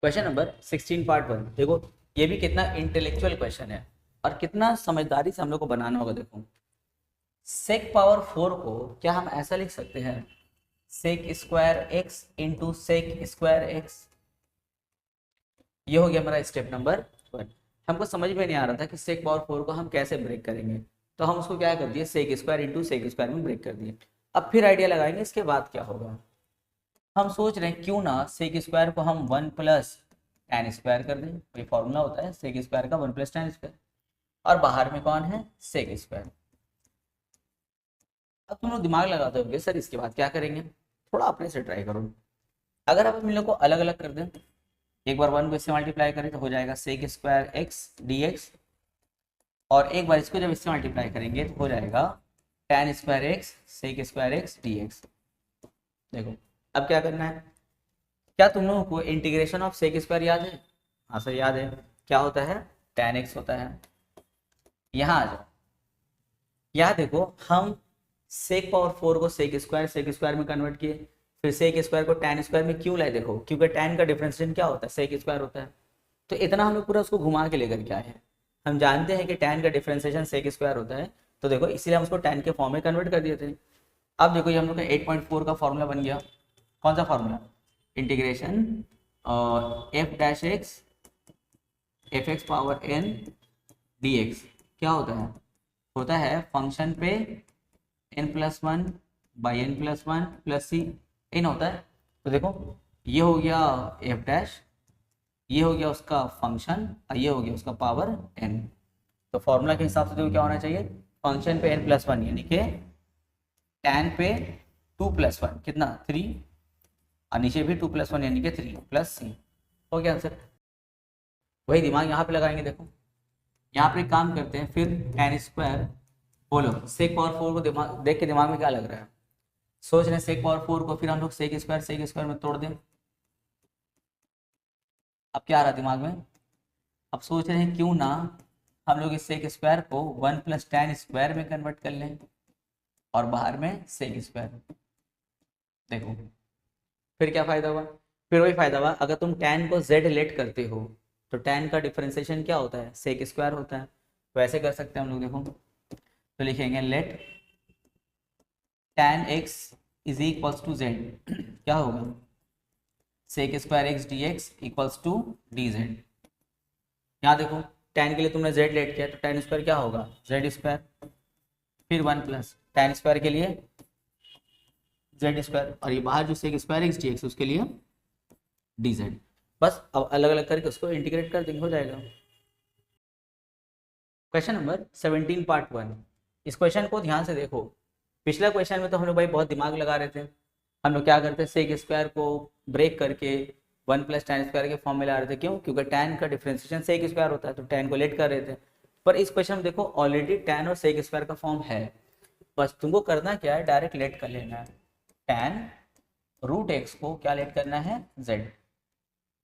Question number 16 part 1। देखो ये भी कितना इंटेलेक्चुअल क्वेश्चन है और कितना समझदारी से हम लोग को बनाना होगा। देखो सेक पावर 4 को क्या हम ऐसा लिख सकते हैं, sec square x into sec square x. ये हो गया हमारा स्टेप नंबर 1। हमको समझ में नहीं आ रहा था कि सेक पावर 4 को हम कैसे ब्रेक करेंगे, तो हम उसको क्या कर दिए, sec square into sec square में ब्रेक कर दिए। अब फिर आइडिया लगाएंगे इसके बाद क्या होगा। हम सोच रहे हैं क्यों ना सेक स्क्वायर को हम 1 प्लस tan स्क्वायर कर दें। कोई फॉर्मूला होता है सेक स्क्वायर का 1 प्लस tan स्क्वायर, और बाहर में कौन है, सेक स्क्वायर। अब तुम लोग दिमाग लगाते होंगे सर इसके बाद क्या करेंगे, थोड़ा अपने से ट्राई करो। अगर आप इन लोग को अलग अलग कर दें, एक बार 1 को इससे मल्टीप्लाई करें तो हो जाएगा sec square x d x, और एक बार इसको जब इससे मल्टीप्लाई करेंगे तो हो जाएगा tan square x sec square x d x. देखो अब क्या करना है, क्या तुम लोगों को इंटीग्रेशन ऑफ सेक स्क्वायर याद है? हाँ सर याद है। क्या होता है, tan x होता है। यहाँ आ जाओ, यहाँ देखो हम सेक पावर 4 को सेक स्क्वायर में कन्वर्ट किए, फिर सेक स्क्वायर को tan स्क्वायर में क्यों लाए, देखो क्योंकि tan का डिफरेंशिएशन क्या होता है, सेक स्क्वायर होता है। तो इतना हम लोग पूरा उसको घुमा के लेकर के आए हैं। हम जानते हैं कि tan का डिफरेंशिएशन सेक स्क्वायर होता है, तो देखो इसीलिए हम उसको tan के फॉर्म में कन्वर्ट कर दिए थे। अब देखो ये हम लोग का 8.4 का फॉर्मूला बन गया। कौन सा formula, integration f dash x f x power n d x. क्या होता है फंक्शन पे n plus one by n plus one plus c n होता है। तो देखो ये हो गया एफ डैश, ये हो गया उसका फंक्शन और ये हो गया उसका पावर एन। तो फॉर्मूला के हिसाब से देखो क्या होना चाहिए, फंक्शन पे एन प्लस वन यानी कि टैन पे 2 प्लस 1 कितना 3, और नीचे भी 2 प्लस 1 यानी कि 3 प्लस सी। हो गया आंसर। वही दिमाग यहाँ पे लगाएंगे। देखो यहाँ पे काम करते हैं, फिर tan स्क्वायर, बोलो सेक पावर 4 को दिमाग देख के दिमाग में क्या लग रहा है, सोच रहे हैं सेक पावर 4 को फिर हम लोग सेक स्क्वायर में तोड़ दें। अब क्या आ रहा दिमाग में, अब सोच रहे हैं क्यों ना हम लोग इस सेक स्क्वायर को 1 प्लस tan स्क्वायर में कन्वर्ट कर लें और बाहर में सेक स्क्वायर। देखो फिर क्या फायदा हुआ, फिर वही फायदा हुआ, अगर तुम tan को z लेट करते हो तो tan का डिफरेंशिएशन क्या होता है, सेक स्क्वायर होता है। वैसे कर सकते हैं हम लोग। देखो तो लिखेंगे let tan x is equals to z। क्या होगा, sec square x d x equals to d z. यहाँ देखो tan के लिए तुमने z लेट किया तो tan स्क्वायर क्या होगा, z स्क्वायर, फिर 1 प्लस tan स्क्वायर के लिए z स्क्वायर, और ये बाहर जो sec square x d x उसके लिए डी जेड। बस अब अलग अलग करके उसको इंटीग्रेट कर देंगे, हो जाएगा। Question number 17 part 1। इस क्वेश्चन को ध्यान से देखो। पिछला क्वेश्चन में तो हम लोग भाई बहुत दिमाग लगा रहे थे। हम लोग क्या करते हैं, सेक स्क्वायर को ब्रेक करके 1 प्लस tan स्क्वायर के फॉर्म में ला रहे थे। क्यों, क्योंकि tan का डिफरेंशिएशन सेक स्क्वायर होता है, तो tan को लेट कर रहे थे। पर इस क्वेश्चन में देखो ऑलरेडी tan और सेक स्क्वायर का फॉर्म है, बस तुमको करना क्या है, डायरेक्ट लेट कर लेना है। tan रूट एक्स को क्या लेट करना है, z।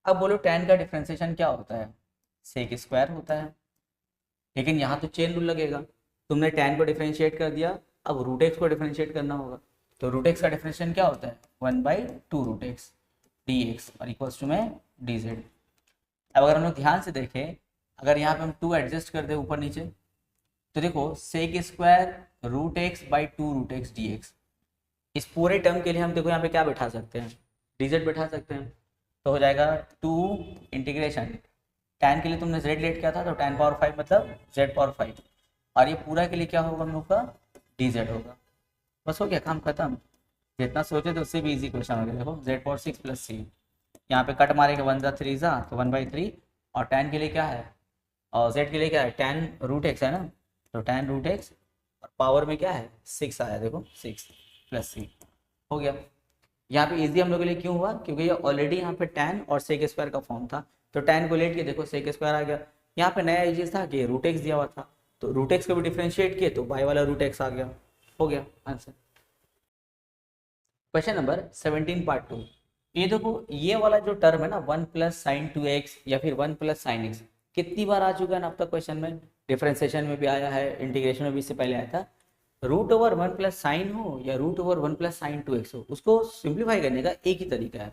अब बोलो tan का डिफरेंशिएशन क्या होता है, सेक स्क्वायर होता है। लेकिन यहाँ तो चेन रूल लगेगा, तुमने tan को डिफरेंशिएट कर दिया, अब रूट एक्स को डिफरेंशिएट करना होगा। तो रूट एक्स का डिफरेंशिएशन क्या होता है, 1/2 रूट एक्स डी एक्स और इक्वल्स टू में डी जेड। अब अगर हम लोग ध्यान से देखें, अगर यहाँ पे हम 2 एडजस्ट कर दे ऊपर नीचे, तो देखो sec square root x by 2 root x d x, इस पूरे टर्म के लिए हम देखो यहाँ पे क्या बैठा सकते हैं, डी जेड बैठा सकते हैं। तो हो जाएगा 2 इंटीग्रेशन, tan के लिए तुमने z लेट किया था तो tan पावर 5 मतलब z पावर 5, और ये पूरा के लिए क्या होगा हम लोग का, dz होगा। बस हो गया, काम खत्म। जितना सोचे तो उससे भी इजी क्वेश्चन हो गया। देखो z पावर 6 प्लस सी, यहाँ पे कट मारेंगे 1 × 3 तो 1/3, और tan के लिए क्या है, और z के लिए क्या है, tan रूट एक्स है ना, तो tan रूट एक्स और पावर में क्या है 6 आया। देखो 6 प्लस सी हो गया। यहाँ पे इजी हम लोग के लिए क्यों हुआ, क्योंकि ये ऑलरेडी यहाँ पे tan और सेक स्क्वायर का फॉर्म था, तो tan को लेट के देखो सेक स्क्वायर आ गया। यहाँ पे नया चीज था कि रूट एक्स दिया हुआ था, तो रूट एक्स को भी डिफरेंशिएट किए तो बाय वाला रूट एक्स आ गया। हो गया आंसर। Question number 17 part 2। ये देखो ये वाला जो टर्म है ना 1 प्लस साइन 2x या फिर 1 प्लस साइन x, कितनी बार आ चुका है ना अब तक क्वेश्चन में, डिफरेंशिएशन में भी आया है, इंटीग्रेशन में भी इससे पहले आया था। रूट ओवर 1 प्लस साइन हो या root over 1 plus sign 2x हो, उसको सिंप्लीफाई करने का एक ही तरीका है।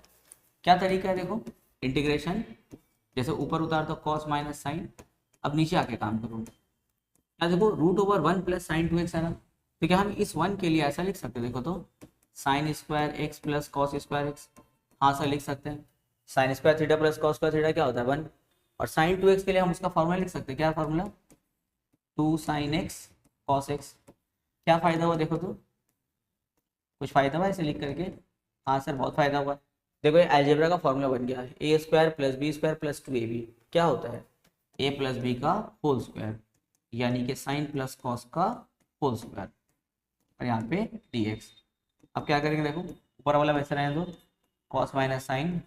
क्या तरीका है, देखो इंटीग्रेशन जैसे ऊपर उतार तो कॉस माइनस साइन, अब नीचे आके काम करो, क्या देखो root over 1 plus sign 2x है ना, तो क्या हम इस 1 के लिए ऐसा लिख सकते हैं, देखो तो sine square x plus cos square x, हाँ सर लिख सकते हैं। Sine square theta plus cos square theta क्या होता है 1, और साइन 2x के लिए हम उसका फॉर्मूला लिख सकते हैं, क्या formula 2 sine x cos x. क्या फायदा हुआ देखो तो, कुछ फायदा हुआ इसे लिख करके, हाँ सर बहुत फायदा हुआ। देखो ये अलजेब्रा का फॉर्मूला बन गया है, A square plus B square plus 2ab क्या होता है ए प्लस बी का होल स्क्वायर, यानी कि साइन प्लस कॉस का होल स्क्वायर, और यहाँ पे dx। अब क्या करेंगे देखो, ऊपर वाला वैसे रहने दो कॉस माइनस साइन,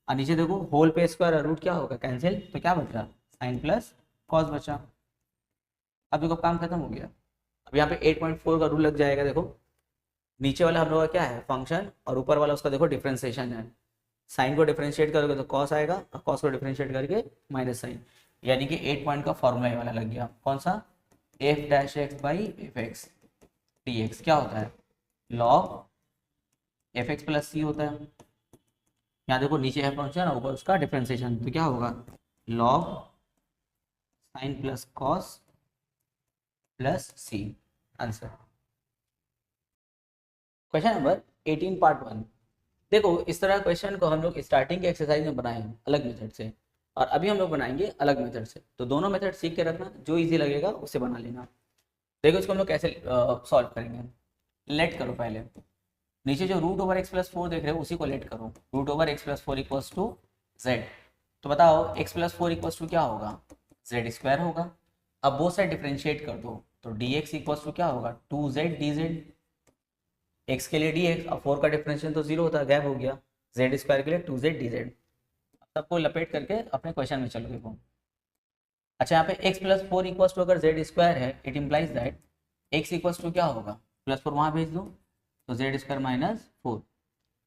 और नीचे देखो होल पे स्क्वायर और रूट क्या होगा कैंसिल, तो क्या बचा साइन प्लस कॉस बचा। अब देखो काम खत्म हो गया। अब यहाँ पे 8.4 का रूल लग जाएगा, देखो नीचे वाला हम लोग का क्या है फंक्शन, और ऊपर वाला उसका देखो डिफरेंशिएशन है। साइन को डिफरेंशिएट करोगे तो कॉस आएगा, और कॉस को डिफरेंशिएट करके माइनस साइन, यानी कि 8 पॉइंट का फॉर्मूला वाला लग गया, कौन सा F dash x by F x d x क्या होता है लॉग एफ एक्स प्लस सी होता है। यहाँ देखो नीचे है फंक्शन और ऊपर उसका डिफरेंशिएशन, तो क्या होगा log sine plus cos plus सी। Answer question number 18 part 1। देखो इस तरह क्वेश्चन को हम लोग स्टार्टिंग के एक्सरसाइज में बनाए हैं अलग मेथड से, और अभी हम लोग बनाएंगे अलग मेथड से, तो दोनों मेथड सीख के रखना, जो इजी लगेगा उससे बना लेना। देखो इसको हम लोग कैसे सॉल्व करेंगे, लेट करो पहले, नीचे जो रूट ओवर एक्स प्लस 4 देख रहे हो उसी को लेट करो, root over x plus 4 equals to z, तो बताओ एक्स प्लस 4 इक्वल्स टू क्या होगा जेड स्क्वायर होगा। अब वो साइड डिफ्रेंशिएट कर दो, तो डी एक्स इक्वल्स टू क्या होगा 2z dz, एक्स के लिए dx और 4 का डिफरेंशियल तो 0 होता है, गैप हो गया, जेड स्क्वायर के लिए 2z dz। सबको लपेट करके अपने क्वेश्चन में चलो देखो। अच्छा यहाँ पे x प्लस 4 इक्वल्स टू अगर जेड स्क्वायर है, it implies that x equals to क्या होगा प्लस 4 वहाँ भेज दो, तो जेड स्क्वायर माइनस 4,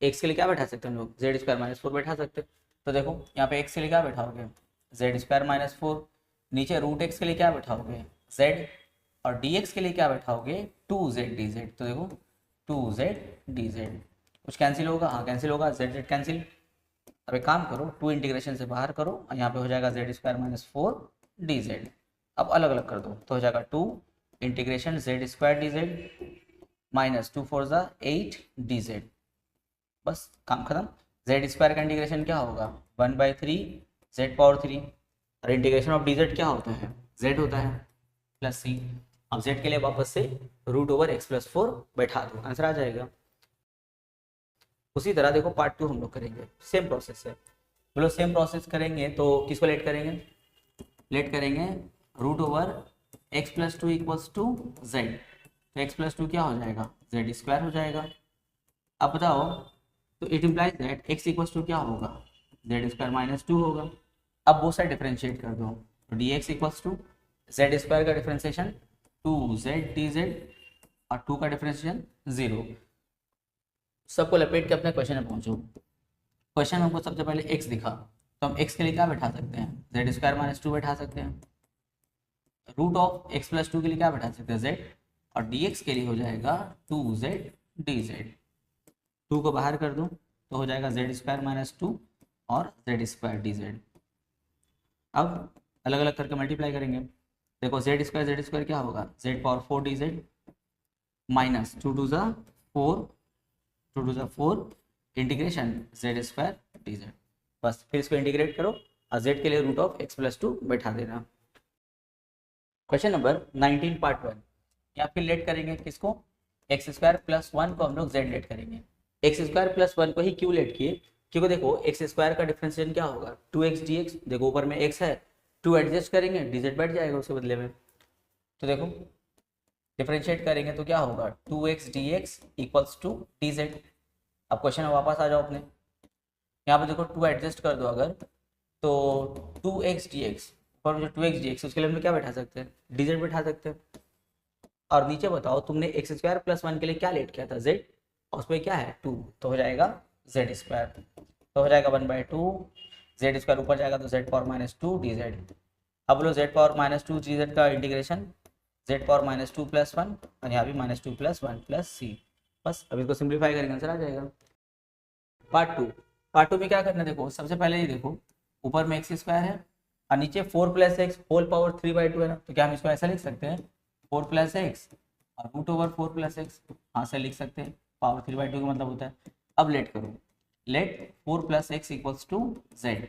एक्स के लिए क्या बैठा सकते हैं हम लोग जेड स्क्वायर माइनस 4 बैठा सकते हैं, तो देखो यहाँ पे एक्स के लिए क्या बैठाओगे जेड स्क्वायर माइनस 4, नीचे रूट एक्स के लिए क्या बैठाओगे जेड, और डी एक्स के लिए क्या बैठाओगे 2z dz, तो देखो 2z dz, कुछ कैंसिल होगा, हाँ कैंसिल होगा, जेड जेड कैंसिल। अब एक काम करो 2 इंटीग्रेशन से बाहर करो, और यहाँ पे हो जाएगा जेड स्क्वायर माइनस 4 dz। अब अलग अलग कर दो, तो हो जाएगा 2 integration z square dz minus 2 4 ज़ा 8 dz, बस काम खत्म। जेड स्क्वायर का इंटीग्रेशन क्या होगा 1/3 जेड पावर 3, और इंटीग्रेशन ऑफ dz क्या होता है z होता है प्लस सी। अब z के लिए वापस से रूट ओवर एक्स प्लस 4 बैठा दो, आंसर आ जाएगा। उसी तरह देखो पार्ट 2 हम लोग करेंगे, सेम प्रोसेस है, बोलो सेम प्रोसेस करेंगे तो किसको लेट करेंगे, लेट करेंगे root over x plus 2 equals to z, तो एक्स प्लस 2 क्या हो जाएगा जेड स्क्वायर हो जाएगा। अब बताओ तो it implies that x equals to क्या होगा जेड स्क्वायर माइनस 2 होगा। अब वो साइड डिफरेंशिएट कर दो, तो d x equals to z square का डिफरेंशिएशन 2z dz और 2 का डिफरेंशिएशन 0। सबको लपेट के अपने क्वेश्चन में पहुंचो। क्वेश्चन में हमको सबसे पहले x दिखा, तो हम x के लिए क्या बैठा सकते हैं जेड स्क्वायर माइनस 2 बैठा सकते हैं, रूट ऑफ एक्स प्लस 2 के लिए क्या बैठा सकते हैं z, और dx के लिए हो जाएगा 2z dz, 2 को बाहर कर दो तो हो जाएगा जेड स्क्वायर माइनस 2 और जेड स्क्वायर dz। अब अलग अलग करके मल्टीप्लाई करेंगे, देखो जेड स्क्वायर क्या होगा जेड पावर 4 dz माइनस 2 2 ज़ा 4 2 2 ज़ा 4 इंटीग्रेशन जेड स्क्वायर dz, बस फिर इसको इंटीग्रेट करो और जेड के लिए रूट ऑफ एक्स प्लस 2 बैठा देना। क्वेश्चन नंबर 19 पार्ट 1, या फिर लेट करेंगे किसको एक्स स्क्वायर प्लस 1 को हम लोग जेड लेट करेंगे। एक्स स्क्वायर प्लस 1 को ही क्यों लेट किए, क्योंकि देखो एक्स स्क्वायर का डिफरेंशिएशन क्या होगा 2x dx, देखो ऊपर में x है 2 एडजस्ट करेंगे dz बैठ जाएगा उसके बदले में, तो देखो डिफरेंशिएट करेंगे तो क्या होगा 2x dx equals to dz। अब क्वेश्चन में वापस आ जाओ अपने, यहाँ पे देखो 2 एडजस्ट कर दो अगर, तो 2x dx ऊपर जो 2x dx उसके लिए हम क्या बैठा सकते हैं dz बैठा सकते हैं, और नीचे बताओ तुमने एक्स स्क्वायर प्लस 1 के लिए क्या लेट किया था z, और उस पर क्या है 2, तो हो जाएगा जेड स्क्वायर, तो हो जाएगा 1/2 जेड स्क्वायर ऊपर जाएगा तो जेड पावर माइनस 2 dz। अब बोलो जेड पावर माइनस 2 dz का integration Z power minus 2 plus 1, और यहाँ भी माइनस 2 प्लस 1 प्लस सी, बस अब इसको सिंप्लीफाई करेंगे आंसर आ जाएगा। पार्ट 2 में क्या करना है देखो, सबसे पहले ही देखो ऊपर में एक्स स्क्वायर है और नीचे 4 प्लस एक्स होल पावर 3/2 है ना, तो क्या हम इसको ऐसा लिख सकते हैं 4 प्लस एक्स और रूट ओवर 4 प्लस एक्स, हाँ से लिख सकते हैं, पावर 3/2 का मतलब होता है। अब लेट करो, let 4 plus x equals to z,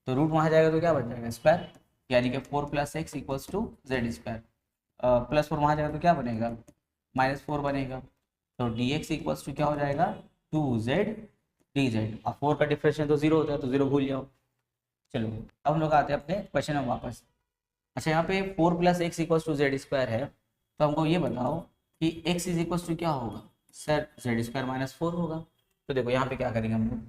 तो रूट वहाँ जाएगा तो क्या बन जाएगा स्क्वायर, यानी कि 4 plus x equals to z square, plus 4 वहाँ जाएगा तो क्या बनेगा -4 बनेगा, तो डी एक्स इक्वल्स टू क्या हो जाएगा 2z dz, और 4 का डिफरेंशियल तो 0 होता है तो 0 भूल जाओ। चलो अब हम लोग आते हैं अपने क्वेश्चन में वापस। अच्छा यहाँ पे 4 plus x equals to z square है, तो हमको ये बताओ कि x इज इक्वल्स टू क्या होगा सर, जेड स्क्वायर -4 होगा। तो देखो यहाँ पे क्या करेंगे हम लोग,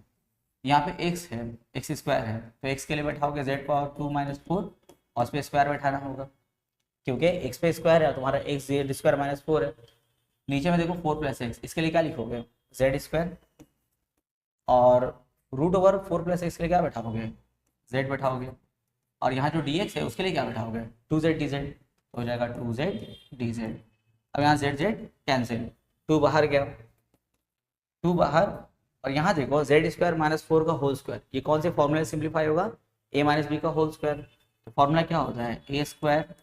यहाँ पे x है, एक्स स्क्वायर है, तो x के लिए बैठाओगे z पावर 2 - 4 और उस पर स्क्वायर बैठाना होगा, क्योंकि x पे स्क्वायर है तुम्हारा x जेड स्क्वायर -4 है। नीचे में देखो 4 प्लस एक्स, इसके लिए क्या लिखोगे जेड स्क्वायर, और रूट ओवर 4 प्लस एक्स के लिए क्या बैठाओगे जेड बैठाओगे, और यहाँ जो डी एक्स है उसके लिए क्या बैठाओगे 2z dz, तो हो जाएगा 2z dz। अब यहाँ z z कैंसिल, 2 बाहर गया, 2 बाहर, और यहाँ देखो जेड स्क्वायर -4 का होल स्क्वायर, ये कौन से फॉर्मूले सिंप्लीफाई होगा a - b का होल स्क्वायर, तो फॉर्मूला क्या होता है a स्क्वायर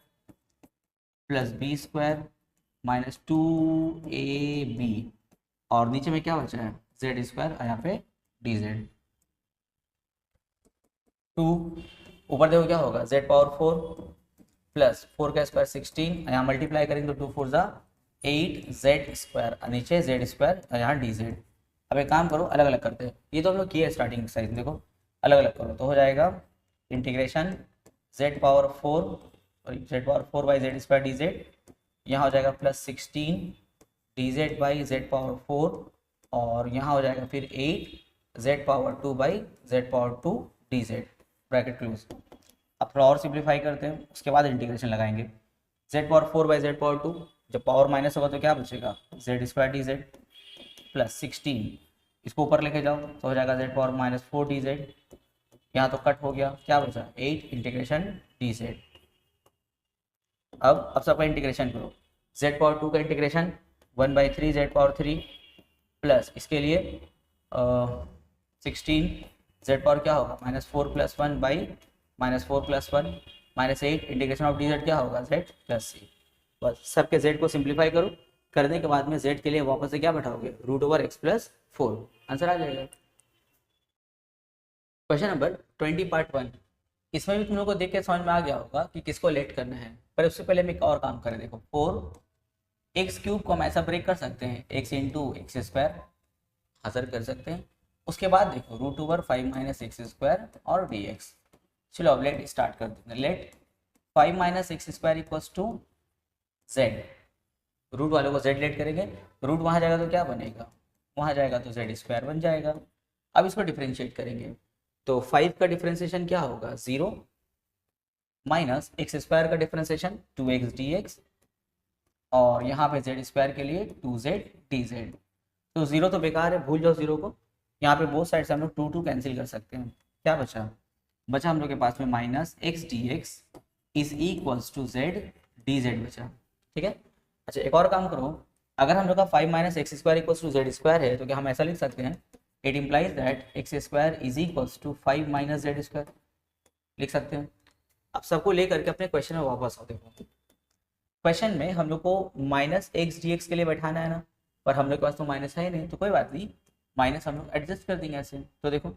प्लस बी स्क्वायर -2ab, और नीचे में क्या बचा है जेड स्क्वायर और यहाँ पे dz। 2 ऊपर देखो क्या होगा z पावर 4 प्लस 4 का स्क्वायर 16, यहाँ मल्टीप्लाई करेंगे तो 2 4 जा 8z स्क्वायर और नीचे z स्क्वायर और यहाँ dz। अब एक काम करो अलग अलग करते हैं, ये तो हम लोग किए स्टार्टिंग एक्सरसाइज, देखो अलग अलग करो तो हो जाएगा इंटीग्रेशन z पावर 4 और z power 4 by Z square dz, यहाँ हो जाएगा plus 16 dz by z power 4, और यहाँ हो जाएगा फिर 8 z power 2 by z power 2 dz, bracket close. अब थोड़ा और सिंप्लीफाई करते हैं, उसके बाद इंटीग्रेशन लगाएंगे। z power 4 by z power 2, जब पावर माइनस होगा तो क्या बचेगा जेड स्क्वायर dz प्लस 16, इसको ऊपर लेके जाओ तो हो जाएगा z पावर -4 dz, यहाँ तो कट हो गया, क्या बचा 8 इंटीग्रेशन dz। अब सबका इंटीग्रेशन करो, z पावर 2 का इंटीग्रेशन 1/3 z पावर 3 प्लस इसके लिए 16 z पावर क्या होगा -4 + 1 बाई -4 + 1 -8 इंटीग्रेशन ऑफ dz क्या होगा z प्लस c। बस सबके z को सिंप्लीफाई करो, करने के बाद में z के लिए वापस से क्या बैठाओगे √x + 4, आंसर आ जाएगा। क्वेश्चन नंबर 20 पार्ट 1, इसमें भी तुम लोग को देख के समझ में आ गया होगा कि किसको लेट करना है, पर उससे पहले हम एक और काम करें। देखो 4x³ को हम ऐसा ब्रेक कर सकते हैं x × x² हासिल कर सकते हैं, उसके बाद देखो √5 - x² और dx। चलो अब लेट स्टार्ट कर देते हैं, let 5 - x² equals to z, root वालों को z लेट करेंगे, रूट वहाँ जाएगा तो क्या बनेगा वहाँ जाएगा तो z² बन जाएगा। अब इसको डिफ्रेंशिएट करेंगे तो 5 का डिफ्रेंशिएशन क्या होगा 0 माइनस x² का डिफ्रेंशिएशन 2x dx, और यहाँ पे z² के लिए 2z dz। तो 0 तो बेकार है, भूल जाओ 0 को, यहाँ पे बोथ साइड से हम लोग 2 कैंसिल कर सकते हैं, क्या बचा हम लोग के पास में -x dx is equals to z dz बचा, ठीक है। अच्छा एक और काम करो, अगर हम लोग का 5 - x² इक्वल्स टू z² है तो क्या हम ऐसा लिख सकते हैं it implies that x² is equals to 5 - z², लिख सकते हैं। अब सबको लेकर के अपने क्वेश्चन में वापस आओ। देखो क्वेश्चन में हम लोग को -x dx के लिए बैठाना है ना, पर हम लोग के पास तो माइनस है ही नहीं, तो कोई बात नहीं, माइनस हम लोग एडजस्ट कर देंगे ऐसे। तो देखो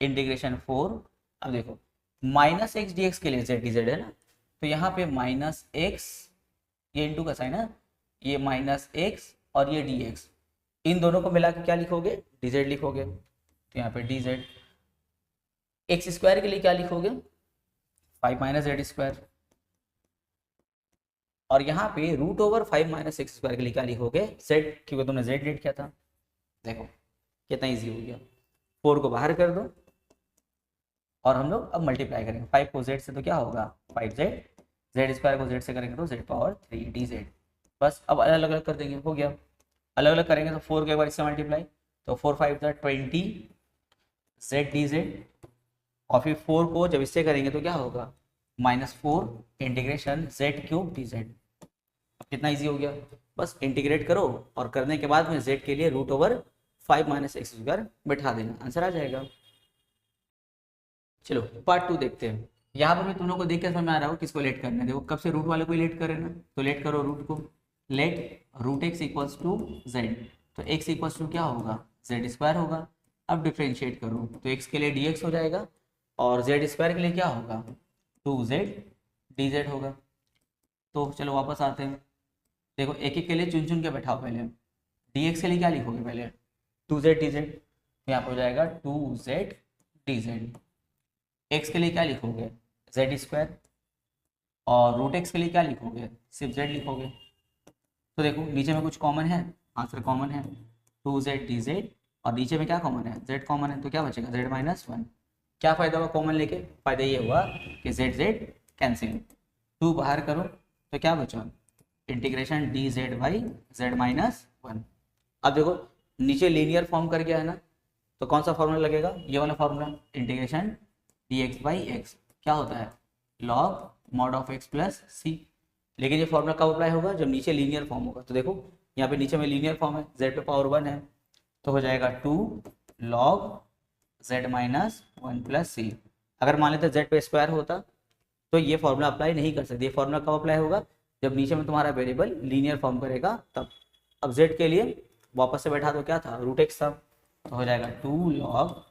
इंटीग्रेशन 4, अब देखो -x dx के लिए z dz है ना, तो यहाँ पे -x, ये इंटू का साइन है, ये -x और ये dx, इन दोनों को मिला के क्या लिखोगे dz लिखोगे, तो यहाँ पे dz। x² के लिए क्या लिखोगे 5 - z², और यहाँ पे √5 - x² के लिए क्या लिखोगे z, क्योंकि तुमने z लेट किया था। देखो कितना इजी हो गया, 4 को बाहर कर दो और हम लोग अब मल्टीप्लाई करेंगे 5 को z से तो क्या होगा 5z, z² को z से करेंगे तो z पावर 3 dz। बस अब अलग अलग कर देंगे, हो गया। अलग अलग करेंगे तो 4 के एक बार इससे मल्टीप्लाई, तो 4 5 20 z dz, और फिर 4 को जब इससे करेंगे तो क्या होगा -4 इंटीग्रेशन z³ dz। अब कितना इजी हो गया, बस इंटीग्रेट करो और करने के बाद में z के लिए √5 - x² बैठा देना, आंसर आ जाएगा। चलो पार्ट 2 देखते हैं। यहाँ पर भी तुम लोग को देख के समझ में आ रहा हो किसको लेट करना है। देखो कब से रूट वाले को लेट करे ना, तो लेट करो रूट को। Let root x equals to z, तो एक्स इक्वल्स टू क्या होगा, जेड स्क्वायर होगा। अब डिफ्रेंशिएट करो तो एक्स के लिए डी एक्स हो जाएगा और जेड स्क्वायर के लिए क्या होगा, टू जेड डी जेड होगा। तो चलो वापस आते हैं। देखो एक एक के लिए चुन चुन के बैठाओ। पहले डी एक्स के लिए क्या लिखोगे, पहले टू जेड डी जेड, तो यहाँ पर हो जाएगा two z d z. X के लिए क्या लिखोगे, जेड स्क्वायर, और रूट एक्स के लिए क्या लिखोगे, सिर्फ जेड लिखोगे। तो देखो नीचे में कुछ कॉमन है, आंसर कॉमन है, टू जेड डी जेड, और नीचे में क्या कॉमन है, जेड कॉमन है, तो क्या बचेगा जेड माइनस वन। क्या फ़ायदा हुआ कॉमन लेके, फ़ायदा ये हुआ कि जेड जेड कैंसिल, टू बाहर करो तो क्या बचा, integration d Z by Z minus one. अब देखो नीचे लीनियर फॉर्म कर गया है ना, तो कौन सा फॉर्मूला लगेगा, ये वाला formula, integration D X by X क्या होता है, log mod of X plus C. लेकिन ये फॉर्मूला कब अप्लाई होगा, जब नीचे लीनियर फॉर्म होगा। तो देखो यहाँ पे नीचे में लीनियर फॉर्म है, जेड पे पावर वन है, तो हो जाएगा two log Z minus one plus C. अगर मान लेते जेड पे स्क्वायर होता तो ये फॉर्मूला अप्लाई नहीं कर सकते। ये फॉर्मूला कब अप्लाई होगा, जब नीचे में तुम्हारा वेरिएबल लीनियर फॉर्म करेगा तब। अब जेड के लिए वापस से बैठा तो क्या था, रूट एक्स था, तो हो जाएगा two log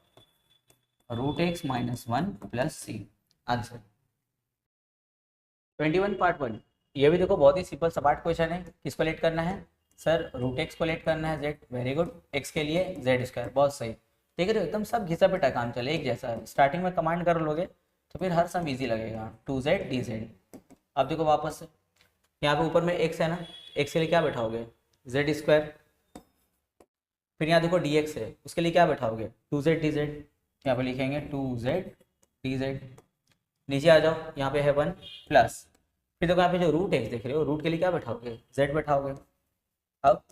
root x minus one plus सी। Answer 21 part 1। ये भी देखो बहुत ही सिंपल सपाट क्वेश्चन है। किसको लेट करना है सर, रूट एक्स को लेट करना है, जेड, वेरी गुड। एक्स के लिए जेड स्क्वायर, बहुत सही। देख रहे हो एकदम सब घिसा पिटा काम चले एक जैसा है। स्टार्टिंग में कमांड कर लोगे तो फिर हर सम इजी लगेगा, टू जेड डी जेड। अब देखो वापस से यहाँ पे ऊपर में एक्स है ना, एक्स के लिए क्या बैठाओगे, जेड स्क्वायर। फिर यहाँ देखो डी एक्स है, उसके लिए क्या बैठाओगे, टू जेड डी जेड। यहाँ पे लिखेंगे टू जेड डी जेड। नीचे आ जाओ, यहाँ पे है वन प्लस, फिर देखो यहाँ पे जो रूट एक्स देख रहे हो, रूट के लिए क्या बैठाओगे, जेड बैठाओगे। अब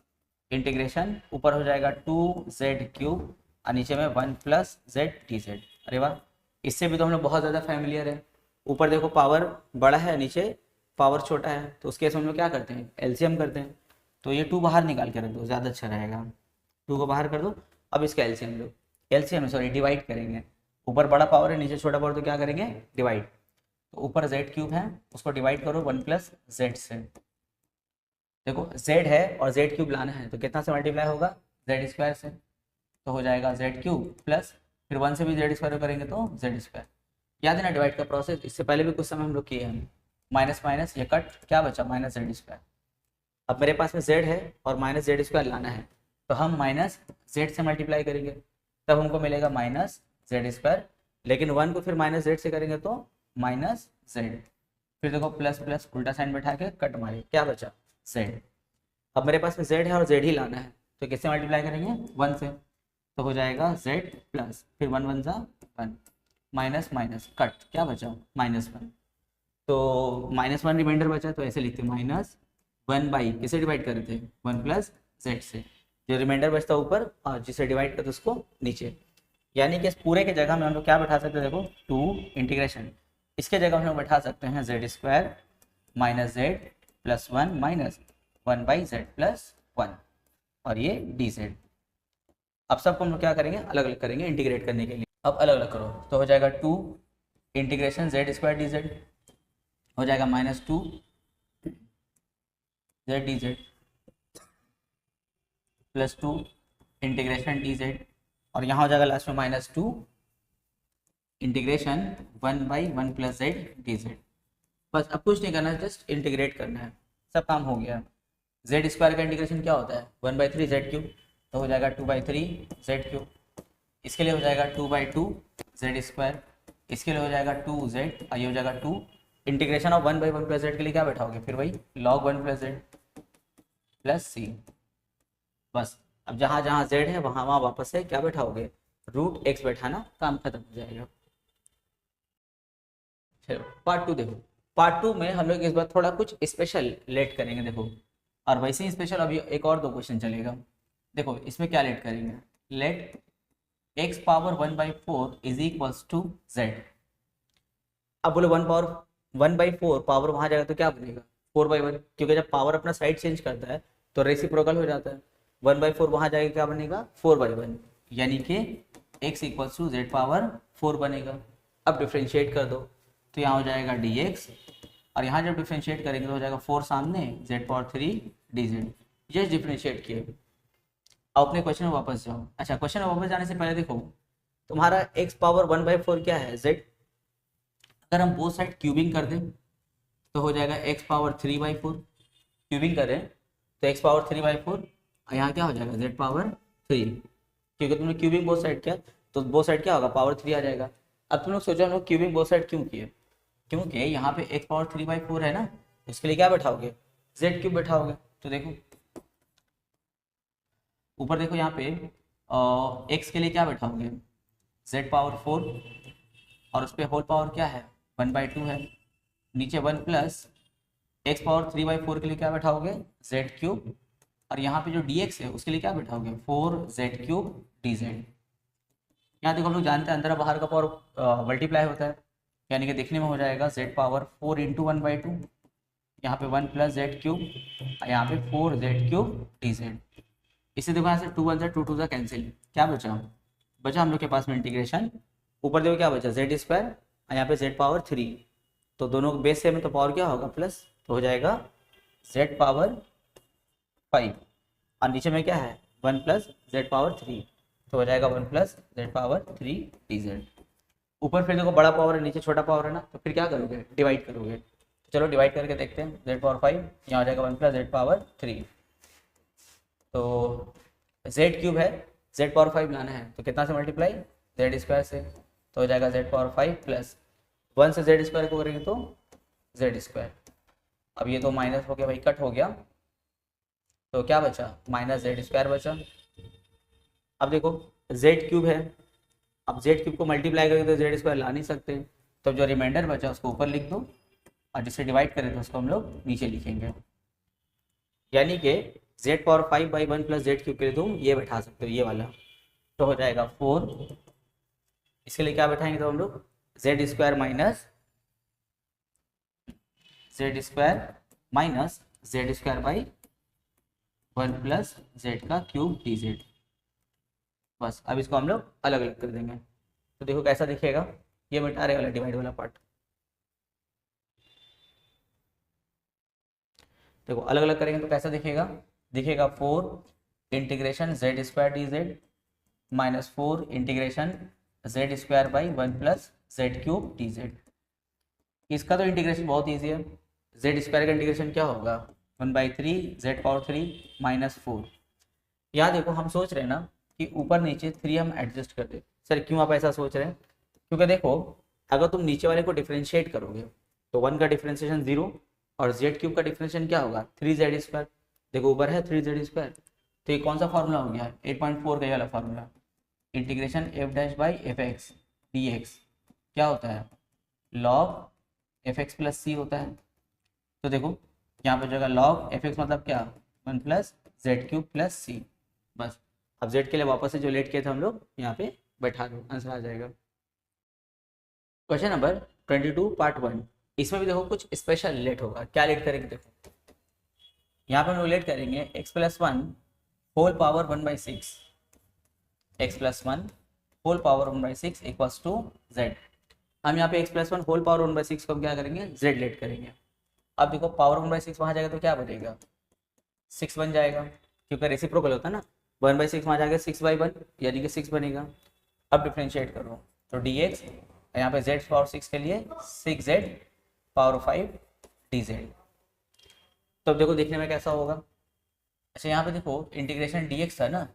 इंटीग्रेशन ऊपर हो जाएगा टू जेड क्यूब और नीचे में one plus z d Z. अरे वाह, इससे भी तो हम लोग बहुत ज़्यादा फैमिलियर है। ऊपर देखो पावर बड़ा है, नीचे पावर छोटा है, तो उसके केस में हम लोग क्या करते हैं, एलसीएम करते हैं। तो ये टू बाहर निकाल के रख दो, ज़्यादा अच्छा रहेगा। टू को बाहर कर दो। अब इसका एलसीएम लो, एलसीएम सॉरी डिवाइड करेंगे। ऊपर बड़ा पावर है, नीचे छोटा पावर, तो क्या करेंगे, डिवाइड। तो ऊपर जेड क्यूब है, उसको डिवाइड करो वन प्लस जेड से। देखो जेड है और जेड क्यूब लाना है, तो कितना से मल्टीप्लाई होगा, जेड स्क्वायर से। तो हो जाएगा जेड क्यूब प्लस, फिर वन से भी जेड स्क्वायर करेंगे तो जेड स्क्वायर। याद है ना डिवाइड का प्रोसेस, इससे पहले भी कुछ समय हम लोग किए हैं। माइनस माइनस ये कट, क्या बचा, माइनस जेड स्क्वायर। अब मेरे पास में जेड है और माइनस जेड स्क्वायर लाना है, तो हम माइनस जेड से मल्टीप्लाई करेंगे, तब हमको मिलेगा माइनस जेड स्क्वायर। लेकिन वन को फिर माइनस जेड से करेंगे तो माइनस जेड। फिर देखो प्लस प्लस उल्टा साइन बैठा के कट मारे, क्या बचा, जेड। अब मेरे पास में जेड है और जेड ही लाना है, तो किससे मल्टीप्लाई करेंगे, वन से। तो हो जाएगा जेड प्लस, फिर वन वन जा वन, माइनस माइनस कट, क्या बचा, माइनस वन। तो माइनस वन रिमाइंडर बचा, तो ऐसे लिखते माइनस वन बाई किसे डिवाइड कर रहे थे, वन प्लस जेड से। जो रिमाइंडर बचता ऊपर और जिसे डिवाइड करते उसको नीचे। यानी कि इस पूरे के जगह में हम लोग क्या बैठा सकते हैं, देखो टू इंटीग्रेशन, इसके जगह हम लोग बैठा सकते हैं Z square minus Z plus one minus one by Z plus one, और ये डी जेड। अब सबको हम लोग क्या करेंगे, अलग अलग करेंगे इंटीग्रेट करने के लिए। अब अलग अलग करो तो हो जाएगा two integration z square d z, हो जाएगा minus two z d z plus two integration d z, और यहाँ हो जाएगा लास्ट में minus two integration one by one plus z d z. बस अब कुछ नहीं करना है, जस्ट इंटीग्रेट करना है, सब काम हो गया। जेड स्क्वायर का इंटीग्रेशन क्या होता है, one by three Z cube, तो हो जाएगा two by three Z cube. इसके लिए हो जाएगा two by two z square, इसके लिए हो जाएगा टू जेड, और ये हो जाएगा two integration of one by one plus Z के लिए क्या बैठाओगे, फिर वही log one plus Z plus C. बस अब जहाँ जहाँ जेड है वहाँ वहाँ वापस से क्या बैठाओगे, रूट एक्स बैठाना, काम खत्म हो जाएगा। चलो पार्ट टू देखो। पार्ट टू में हम लोग इस बार थोड़ा कुछ स्पेशल लेट करेंगे, देखो। और वैसे ही स्पेशल अभी एक और दो क्वेश्चन चलेगा। देखो इसमें क्या लेट करेंगे, let x power one by four is equals to z. अब बोलो वन बाई फोर पावर वहाँ जाएगा तो क्या बनेगा, फोर बाई वन, क्योंकि जब पावर अपना साइड चेंज करता है तो रेसिप्रोकल हो जाता है। वन बाई फोर वहाँ जाएगा क्या बनेगा, फोर बाई वन, यानी कि x equals to z power four बनेगा। अब डिफ्रेंशिएट कर दो तो यहाँ हो जाएगा dx, और यहाँ जब डिफ्रेंशिएट करेंगे तो हो जाएगा 4 सामने z power 3 dz। Just differentiate किए। अब अपने क्वेश्चन में वापस जाओ। अच्छा, क्वेश्चन में वापस जाने से पहले देखो तुम्हारा x पावर 1/4 क्या है, z। अगर हम बोथ साइड क्यूबिंग कर दें तो हो जाएगा x पावर 3/4। क्यूबिंग करें तो x पावर 3/4, और यहाँ क्या हो जाएगा z पावर 3, क्योंकि तुमने क्यूबिंग बोथ साइड किया तो बोथ साइड क्या होगा, पावर 3 आ जाएगा। अब तुम लोग सोचो हम लोग क्यूबिंग बोथ साइड क्यों किए, क्योंकि यहाँ पे x पावर 3/4 है ना, इसके लिए क्या बैठाओगे, z क्यूब बैठाओगे। तो देखो ऊपर देखो यहाँ पे x के लिए क्या बैठाओगे, z पावर 4, और उस पर होल पावर क्या है 1/2 है, नीचे 1 प्लस x पावर 3/4 के लिए क्या बैठाओगे, z क्यूब, और यहाँ पे जो dx है उसके लिए क्या बैठाओगे 4z क्यूब dz। यहाँ देखो हम लोग जानते हैं अंदर बाहर का पावर मल्टीप्लाई होता है, यानी कि देखने में हो जाएगा z पावर 4 इंटू 1/2, यहाँ पे 1 प्लस z क्यूब, यहाँ पे 4z क्यूब dz। इसे देखो यहाँ से 2 1 से 2 2 से कैंसिल, क्या बचा, बचा हम लोग के पास में इंटीग्रेशन, ऊपर देखो क्या बचा z स्क्वायर, और यहाँ पे z पावर 3, तो दोनों बेस सेम है तो पावर क्या होगा प्लस, तो हो जाएगा z पावर 5, और नीचे में क्या है 1 प्लस z पावर 3, तो हो जाएगा 1 प्लस z पावर 3 dz। ऊपर फिर देखो बड़ा पावर है नीचे छोटा पावर है ना, तो फिर क्या करोगे डिवाइड करोगे। तो चलो डिवाइड करके देखते हैं, z पावर 5 यहाँ हो जाएगा 1 प्लस z पावर 3, तो z क्यूब है, z पावर 5 लाना है तो कितना से मल्टीप्लाई, z स्क्वायर से, तो हो जाएगा z पावर 5 प्लस 1 से z स्क्वायर को करेंगे तो z स्क्वायर। अब ये तो माइनस हो गया भाई, कट हो गया, तो क्या बचा माइनस z स्क्वायर बचा। अब देखो z क्यूब है, अब z क्यूब को मल्टीप्लाई करेंगे तो z स्क्वायर ला नहीं सकते, तो जो रिमाइंडर बचा उसको ऊपर लिख दो, और जिससे डिवाइड करें तो उसको हम लोग नीचे लिखेंगे, यानी कि z power 5/1 plus z cube के लिए तुम ये बैठा सकते हो ये वाला, तो हो जाएगा 4, इसके लिए क्या बैठाएंगे तो हम लोग z square minus z square by 1 plus z का क्यूब dz। बस अब इसको हम लोग अलग अलग कर देंगे, तो देखो कैसा दिखेगा, ये मिटा रहे वाला डिवाइड वाला पार्ट, देखो अलग अलग करेंगे तो कैसा दिखेगा, दिखेगा 4 integration z square dz minus 4 integration z square by 1 plus z cube dz। इसका तो इंटीग्रेशन बहुत ईजी है, z स्क्वायर का इंटीग्रेशन क्या होगा 1/3 z पावर 3 माइनस 4। यहाँ देखो हम सोच रहे हैं ना कि ऊपर नीचे 3 हम एडजस्ट कर दे, सर क्यों आप ऐसा सोच रहे हैं, क्योंकि देखो अगर तुम नीचे वाले को डिफ्रेंशिएट करोगे तो 1 का डिफ्रेंशिएशन 0, और z क्यूब का डिफ्रेंशिएशन क्या होगा 3z स्क्वायर, देखो ऊपर है 3z स्क्वायर, तो ये कौन सा फॉर्मूला हो गया 8.4 का ये वाला formula, integration f dash by F x d x क्या होता है लॉग एफ एक्स प्लस सी होता है। तो देखो यहाँ पे जगह लॉग एफ एक्स मतलब क्या 1 plus Z cube plus C, बस अब z के लिए वापस से जो लेट किए थे हम लोग यहाँ पे बैठा दो, आंसर आ जाएगा। क्वेश्चन नंबर 22 पार्ट 1, इसमें भी देखो कुछ स्पेशल लेट होगा, क्या लेट करेंगे देखो, यहाँ पे हम लोग लेट करेंगे x+1 whole power 1/6, x+1 whole power 1/6 equals to z। हम यहाँ पे x+1 होल पावर 1/6 को हम क्या करेंगे z लेट करेंगे। अब देखो पावर 1/6 वहाँ जाएगा तो क्या बनेगा 6 बन जाएगा, क्योंकि रेसिप्रोकल होता है ना, 1/6 वहाँ जाएगा 6/1 यानी कि 6 बनेगा। अब डिफ्रेंशिएट करो तो dx यहाँ पे z पावर 6 के लिए 6z पावर 5 dz। तो अब देखो देखने में कैसा होगा, अच्छा यहाँ पे देखो इंटीग्रेशन dx था ना,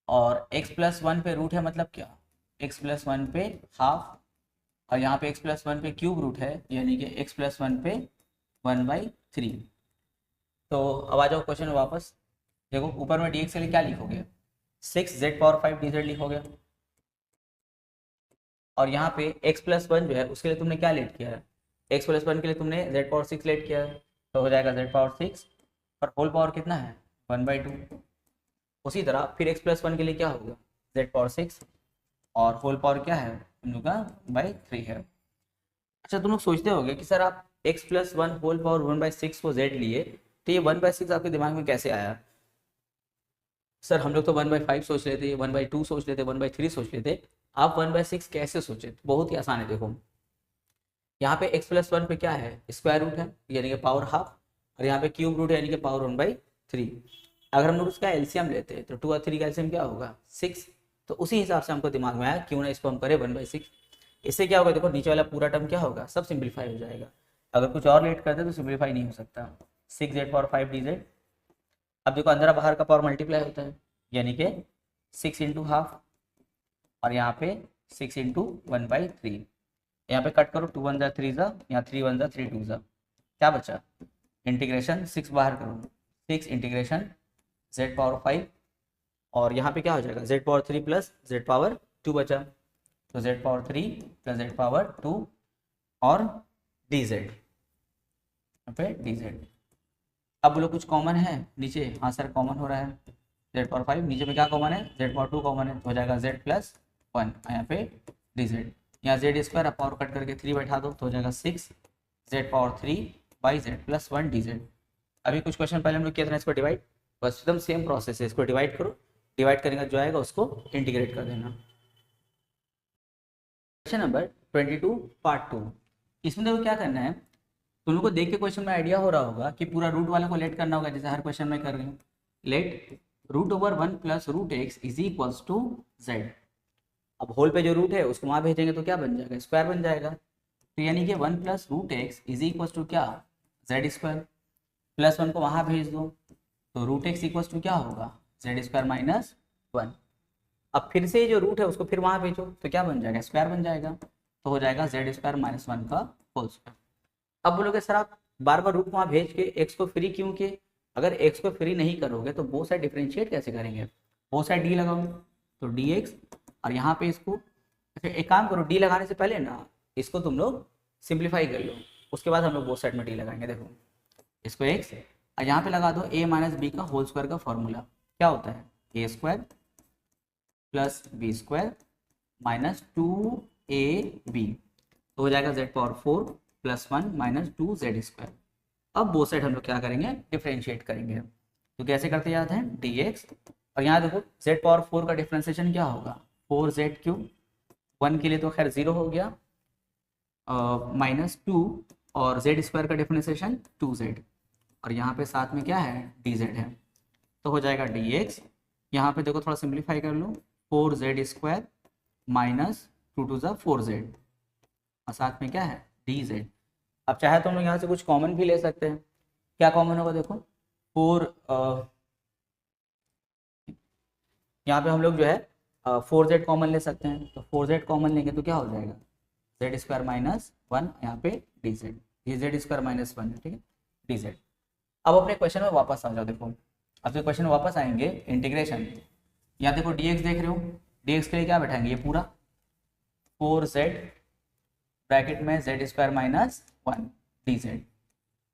और x+1 पे रूट है मतलब क्या x+1 पे हाफ, और यहाँ पे x+1 पे क्यूब रूट है यानी कि x+1 पे 1/3। तो अब आ जाओ क्वेश्चन में वापस, देखो ऊपर में dx के लिए क्या लिखोगे 6z पावर 5 dz लिखोगे, और यहाँ पे x+1 जो है उसके लिए तुमने क्या लेट किया है x+1 के लिए तुमने z पावर 6 लेट किया है, तो हो जाएगा z पावर 6 और होल पावर कितना है 1/2। उसी तरह फिर x+1 के लिए क्या होगा z पावर 6 और होल पावर क्या है तुम लोग का 1/3 है। अच्छा तुम लोग सोचते होगे कि सर आप x+1 होल पावर 1/6 को z लिए तो ये 1/6 आपके दिमाग में कैसे आया, सर हम लोग तो 1/5 सोच लेते, 1/2 सोच लेते, 1/3 सोच लेते, आप 1/6 कैसे सोचे, तो बहुत ही आसान है। देखो यहाँ पे x + 1 पे क्या है, स्क्वायर रूट है यानी कि पावर हाफ, और यहाँ पे क्यूब रूट है यानी कि पावर 1/3। अगर हम लोग उसका एलसीएम लेते हैं तो 2 और 3 का एलसीएम क्या होगा 6। तो उसी हिसाब से हमको दिमाग में आया क्यों ना इसको हम करें 1/6। इससे क्या होगा, देखो नीचे वाला पूरा टर्म क्या होगा, सब सिंप्लीफाई हो जाएगा। अगर कुछ और लेट करते तो सिंप्लीफाई नहीं हो सकता। 6z⁴ अब देखो अंदर बाहर का पावर मल्टीप्लाई होता है यानी कि 6 × हाफ, और यहाँ पे 6 × 1/3। यहाँ पे कट करो, 2 1 जा 3 जा, यहाँ 3 1 जा 3 2 जा, क्या बचा, इंटीग्रेशन 6 बाहर करो, 6 इंटीग्रेशन z⁴, और यहाँ पे क्या हो जाएगा z⁴ प्लस z⁴2 बचा, तो z⁴ प्लस z⁴2 और dz, यहाँ पे dz। अब बोलो कुछ कॉमन है नीचे, हाँ सर कॉमन हो रहा है z⁴, नीचे में क्या कॉमन है z⁴2 कॉमन है, तो हो जाएगा z + 1, यहाँ पे dz, यहाँ z² अब पावर कट करके 3 बैठा दो तो हो जाएगा 6 z⁴3/z + 1 dz। अभी कुछ क्वेश्चन पहले हम लोग किया था इसको डिवाइड, बस एकदम सेम प्रोसेस है, इसको डिवाइड करो, डिवाइड करने का जो आएगा उसको इंटीग्रेट कर देना। Question number 22 part 2। इसमें देखो क्या करना है, तुम लोग को देख के क्वेश्चन में आइडिया हो रहा होगा कि पूरा रूट वाले को लेट करना होगा, जैसे हर क्वेश्चन में कर रही हूँ। Let √1 + √x = z। अब होल पे जो रूट है उसको वहाँ भेजेंगे तो क्या बन जाएगा, स्क्वायर बन जाएगा। तो यानी कि 1 + √x = क्या, z², +1 को वहाँ भेज दो तो √x = क्या होगा, z² - 1। अब फिर से जो रूट है उसको फिर वहाँ भेजो तो क्या बन जाएगा, स्क्वायर बन जाएगा, तो हो जाएगा z² - 1 का होल स्क्वायर। अब बोलोगे सर आप बार बार रूट वहाँ भेज के x को फ्री क्यों किए, अगर x को फ्री नहीं करोगे तो बोथ साइड डिफरेंशिएट कैसे करेंगे, बोथ साइड d लगाओ तो dx, और यहाँ पे इसको अच्छा एक काम करो, d लगाने से पहले ना इसको तुम लोग सिंप्लीफाई कर लो, उसके बाद हम लोग बोथ साइड में d लगाएंगे। देखो इसको x और यहाँ पे लगा दो a - b का होल स्क्वायर का फॉर्मूला क्या होता है, a² + b² - 2ab, तो हो जाएगा z⁴ + 1 - 2z²। अब बोथ साइड हम लोग क्या करेंगे, डिफरेंशिएट करेंगे। तो कैसे करते याद है, dx, और यहाँ देखो z⁴ का डिफरेंशिएशन क्या होगा 4z³, 1 के लिए तो खैर 0 हो गया, -2, और z² का डिफरेंशिएशन 2z, और यहाँ पे साथ में क्या है dz है, तो हो जाएगा dx। यहाँ पे देखो थोड़ा सिंप्लीफाई कर लो, 4z² - 2 2 = 4z, और साथ में क्या है dz। अब चाहे तो हम लोग यहाँ से कुछ कॉमन भी ले सकते हैं, क्या कॉमन होगा देखो 4, यहाँ पे हम लोग जो है 4z कॉमन ले सकते हैं, तो 4z कॉमन लेंगे तो क्या हो जाएगा z² - 1, यहाँ पे dz, ये z² - 1 है, ठीक है dz। अब अपने क्वेश्चन में वापस आ जाओ, देखो अब जो क्वेश्चन वापस आएंगे इंटीग्रेशन, यहाँ देखो dx देख रहे हो, dx के लिए क्या बैठाएंगे, ये पूरा 4z ब्रैकेट में z² - 1 dz,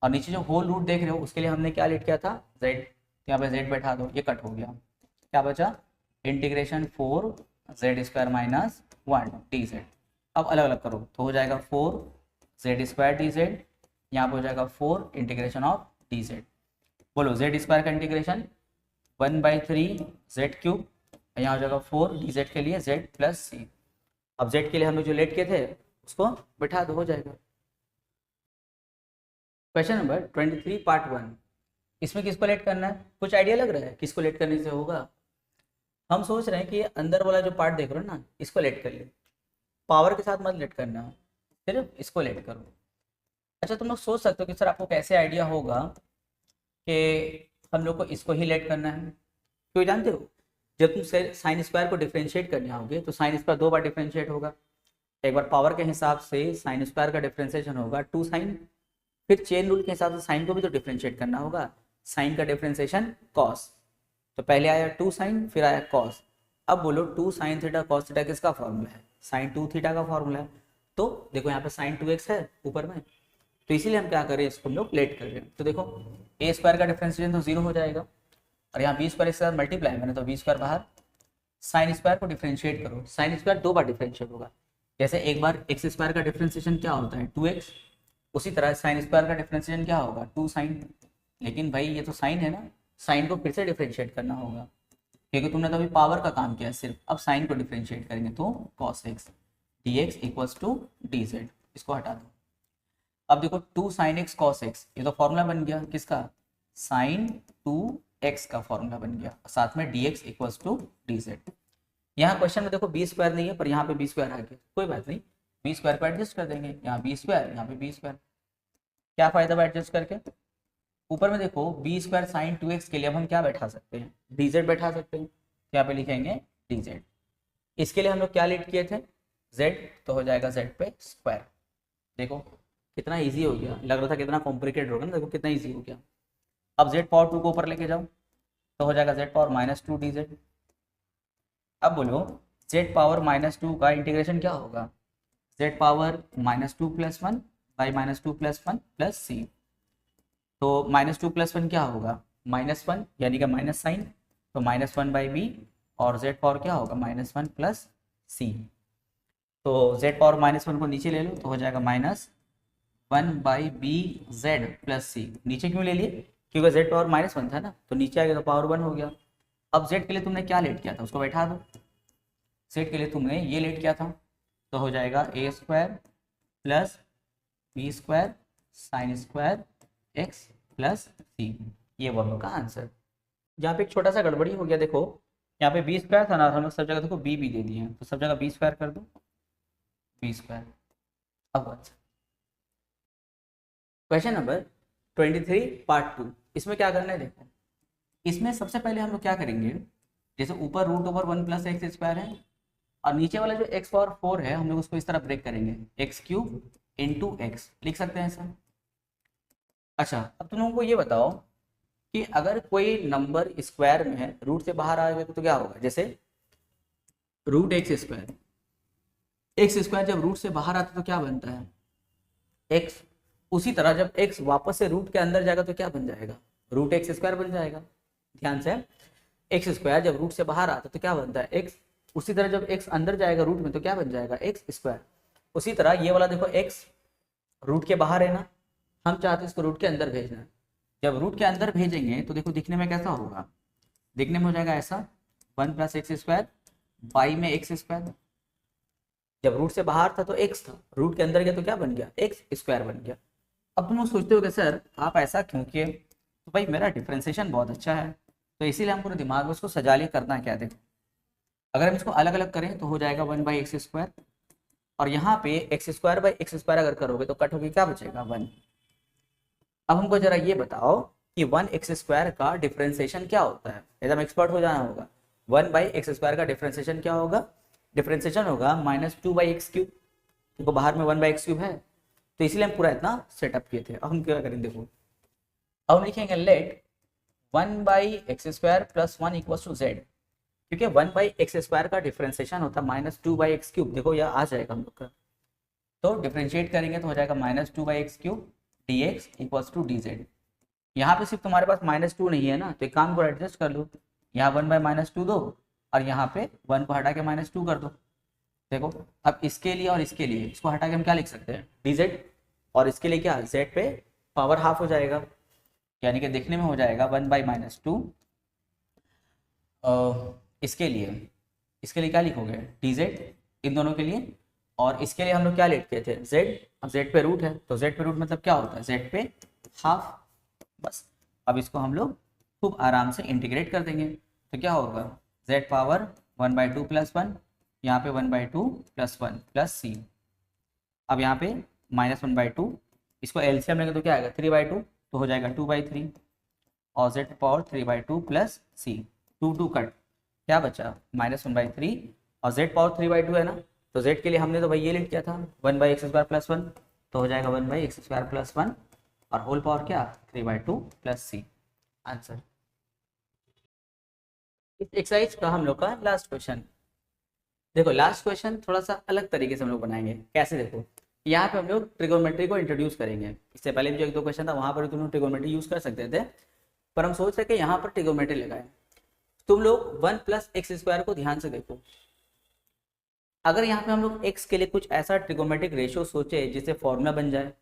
और नीचे जो होल रूट देख रहे हो उसके लिए हमने क्या लेट किया था z, यहाँ पे z बैठा दो, ये कट हो गया, क्या बचा इंटीग्रेशन 4z² - 1 dz। अब अलग अलग करो तो हो जाएगा 4z² dz, यहाँ पे हो जाएगा 4 इंटीग्रेशन ऑफ dz। बोलो z² का इंटीग्रेशन 1/3 z³, यहाँ हो जाएगा 4 dz के लिए z + c। अब z के लिए हम लोग जो लेट किए थे उसको बैठा दो, हो जाएगा। Question number 23 part 1। इसमें किसको लेट करना है, कुछ आइडिया लग रहा है किसको लेट करने से होगा, हम सोच रहे हैं कि अंदर वाला जो पार्ट देख रहे हो ना इसको लेट कर ले, पावर के साथ मत लेट करना, सिर्फ इसको लेट करो। अच्छा तुम लोग सोच सकते हो कि सर आपको कैसे आइडिया होगा कि हम लोग को इसको ही लेट करना है, क्यों जानते हो, जब तुम साइन स्क्वायर को डिफरेंशिएट करने आओगे तो साइन स्क्वायर 2 बार डिफरेंशिएट होगा, एक बार पावर के हिसाब से साइन स्क्वायर का डिफरेंशिएशन होगा 2 साइन, फिर चेन रूल के हिसाब से साइन को भी तो डिफरेंशिएट करना होगा, साइन का डिफरेंशिएशन कॉस, तो पहले आया 2 साइन फिर आया कॉस। अब बोलो 2 sin थीटा cos थीटा किसका फॉर्मूला है, sin 2 थीटा का फॉर्मूला है, तो देखो यहाँ पे sin 2x है ऊपर में, तो इसीलिए हम क्या कर रहे हैं इसको हम लोग लेट कर रहे हैं। तो देखो a² का डिफरेंशिएशन तो 0 हो जाएगा, और यहाँ b² के साथ मल्टीप्लाई मैंने तो b² बाहर, साइन स्क्वायर को डिफरेंशिएट करो, साइन स्क्वायर 2 बार डिफरेंशिएट होगा, जैसे एक बार x² का डिफरेंशिएशन क्या होता है 2x, उसी तरह साइन स्क्वायर का डिफरेंशिएशन क्या होगा 2 साइन, लेकिन भाई ये तो साइन है ना, साइन को फिर से डिफरेंशिएट करना होगा, क्योंकि तुमने तो अभी पावर का काम किया सिर्फ, अब साइन को डिफ्रेंशिएट करेंगे तो cos x dx equals to dz, इसको हटा दो। अब देखो 2 sin x cos x, ये तो फॉर्मूला बन गया किसका, sin 2x का फॉर्मूला बन गया, साथ में dx इक्वल्स टू dz। यहाँ क्वेश्चन में देखो बी स्क्वायर नहीं है, पर यहाँ पे बी स्क्वायर आ गया, कोई बात नहीं, बी स्क्वायर को एडजस्ट कर देंगे, यहाँ बी स्क्वायर यहाँ पे बी स्क्वायर, क्या फायदा हुआ एडजस्ट करके। ऊपर में देखो बी स्क्वायर साइन 2x के लिए अब हम क्या बैठा सकते हैं, dz बैठा सकते हैं, यहाँ पे लिखेंगे dz। इसके लिए हम लोग क्या लेट किए थे, z, तो हो जाएगा z पे स्क्वायर। देखो कितना इजी हो गया, लग रहा था कितना कॉम्प्लिकेटेड होगा ना, देखो कितना इजी हो गया। अब z पावर 2 को ऊपर लेके जाओ तो हो जाएगा z पावर -2 dz। अब बोलो z पावर -2 का इंटीग्रेशन क्या होगा, z power -2 + 1 by -2 + 1 plus c, तो -2 + 1 क्या होगा, -1 यानी कि माइनस साइन, तो -1 बाई बी, और z पावर क्या होगा -1 प्लस c, तो z पावर -1 को नीचे ले लो तो हो जाएगा -1 बाई बी जेड प्लस सी। नीचे क्यों ले लिए, क्योंकि z पावर -1 था ना, तो नीचे आ गया तो पावर 1 हो गया। अब z के लिए तुमने क्या लेट किया था उसको बैठा दो, z के लिए तुमने ये लेट किया था, तो हो जाएगा a² plus B square sine square x plus C, ये वो हम लोग का आंसर। यहाँ पे एक छोटा सा गड़बड़ी हो गया, देखो यहाँ पे बी स्क्वायर था ना, हम लोग सब जगह देखो बी भी दे दिए हैं, तो सब जगह बी स्क्वायर कर दो, बी स्क्वायर। अब आंसर क्वेश्चन नंबर 23 पार्ट 2, इसमें क्या करना है देखो, इसमें सबसे पहले हम लोग क्या करेंगे, जैसे ऊपर √1 + x² है और नीचे वाला जो x पावर 4 है हम लोग उसको इस तरह ब्रेक करेंगे, x³ × x लिख सकते हैं ऐसा। अच्छा अब तुम लोगों को ये बताओ कि अगर कोई नंबर स्क्वायर में है, रूट से बाहर आएगा तो क्या होगा, जैसे √x², x² जब रूट से बाहर आता है तो क्या बनता है x, उसी तरह जब x वापस से रूट के अंदर जाएगा तो क्या बन जाएगा, √x² बन जाएगा। ध्यान से, x² जब रूट से बाहर आता है तो क्या बनता है x, उसी तरह जब x अंदर जाएगा रूट में तो क्या बन जाएगा x²। उसी तरह ये वाला देखो x रूट के बाहर है ना, हम चाहते हैं इसको रूट के अंदर भेजना, जब रूट के अंदर भेजेंगे तो देखो दिखने में कैसा होगा, दिखने में हो जाएगा ऐसा 1 + x² बाई में x², जब रूट से बाहर था तो x था, रूट के अंदर गया तो क्या बन गया x² बन गया। अब तुम लोग सोचते हो कि सर आप ऐसा क्यों किए, तो भाई मेरा डिफ्रेंसिएशन बहुत अच्छा है, तो इसीलिए हम पूरे दिमाग में उसको सजा लिए करना क्या, देखो अगर हम इसको अलग अलग करें तो हो जाएगा 1/x², और यहाँ पे x² अगर करोगे तो कट होके क्या बचेगा 1। अब हमको जरा ये बताओ कि 1x² का डिफ्रेंसिएशन क्या होता है, एकदम एक्सपर्ट हो जाना होगा। 1/x² का डिफ्रेंसिएशन क्या होगा, डिफ्रेंसिएशन होगा -2/x³, देखो बाहर में 1/x³ है, तो इसलिए हम पूरा इतना सेटअप किए थे। अब हम क्या करेंगे देखो, अब हम लिखेंगे लेट 1/x² + 1 = z, क्योंकि 1/x² का डिफ्रेंसिएशन होता है -2/x³, देखो यह आ जाएगा हम लोग का, तो डिफ्रेंशिएट करेंगे तो हो जाएगा -2/x³ dx = dz। यहाँ पे सिर्फ तुम्हारे पास -2 नहीं है ना, तो एक काम को एडजस्ट कर लो, यहाँ 1/-2 दो और यहाँ पे 1 को हटा के -2 कर दो। देखो अब इसके लिए और इसके लिए इसको हटा के हम क्या लिख सकते हैं dz, और इसके लिए क्या z पे पावर हाफ हो जाएगा, यानी कि देखने में हो जाएगा 1/-2। इसके लिए क्या लिखोगे dz इन दोनों के लिए, और इसके लिए हम लोग क्या लेट किए थे z, अब z पे रूट है तो z पे रूट मतलब क्या होता है z पे हाफ, बस। अब इसको हम लोग खूब आराम से इंटीग्रेट कर देंगे तो क्या होगा z पावर 1/2 + 1, यहाँ पे 1/2 + 1 प्लस c, अब यहाँ पे -1/2, इसको एलसीएम लेंगे तो क्या आएगा 3/2, तो हो जाएगा 2/3, और z power 3/2 plus c, 2 cut क्या बचा -1/3, और z पावर 3/2 है ना, तो z के लिए हमने तो भाई ये लिख किया था 1/x² + 1, तो हो जाएगा 1/x² + 1 और होल पावर क्या 3/2 प्लस c, आंसर। इस एक्सरसाइज का हम लोग का लास्ट क्वेश्चन, देखो लास्ट क्वेश्चन थोड़ा सा अलग तरीके से हम लोग बनाएंगे, कैसे देखो यहाँ पे हम लोग ट्रिगोनोमेट्री को इंट्रोड्यूस करेंगे, इससे पहले भी जो 1-2 क्वेश्चन था वहां पर भी तुम लोग ट्रिगोनोमेट्री यूज कर सकते थे, पर हम सोच रहे कि यहाँ पर ट्रिगोनोमेट्री लगाए। तुम लोग 1 + x² को ध्यान से देखो, अगर यहाँ पे हम लोग x के लिए कुछ ऐसा ट्रिगोनोमेट्रिक रेशियो सोचे जिससे फॉर्मूला बन जाए,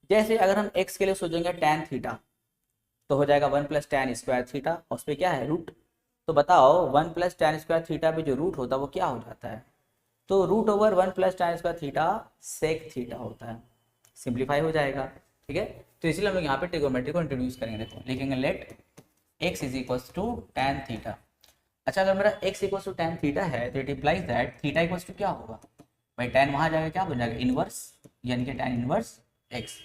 जैसे अगर हम x के लिए सोचेंगे tan थीटा तो हो जाएगा 1 + tan² थीटा, और उस पर क्या है रूट, तो बताओ 1 प्लस tan स्क्वायर थीटा पे जो रूट होता है वो क्या हो जाता है, तो root over 1 plus tan square theta sec theta होता है, सिंप्लीफाई हो जाएगा। ठीक है, तो इसलिए हम लोग यहाँ पे ट्रिगोनोमेट्री को इंट्रोड्यूस करेंगे। देखो लिखेंगे let x is equals to tan theta. अच्छा, अगर मेरा x equals to tan theta है तो it implies that theta equals to क्या होगा भाई, tan वहाँ जाएगा क्या बन जाएगा इनवर्स, यानी कि tan इनवर्स x।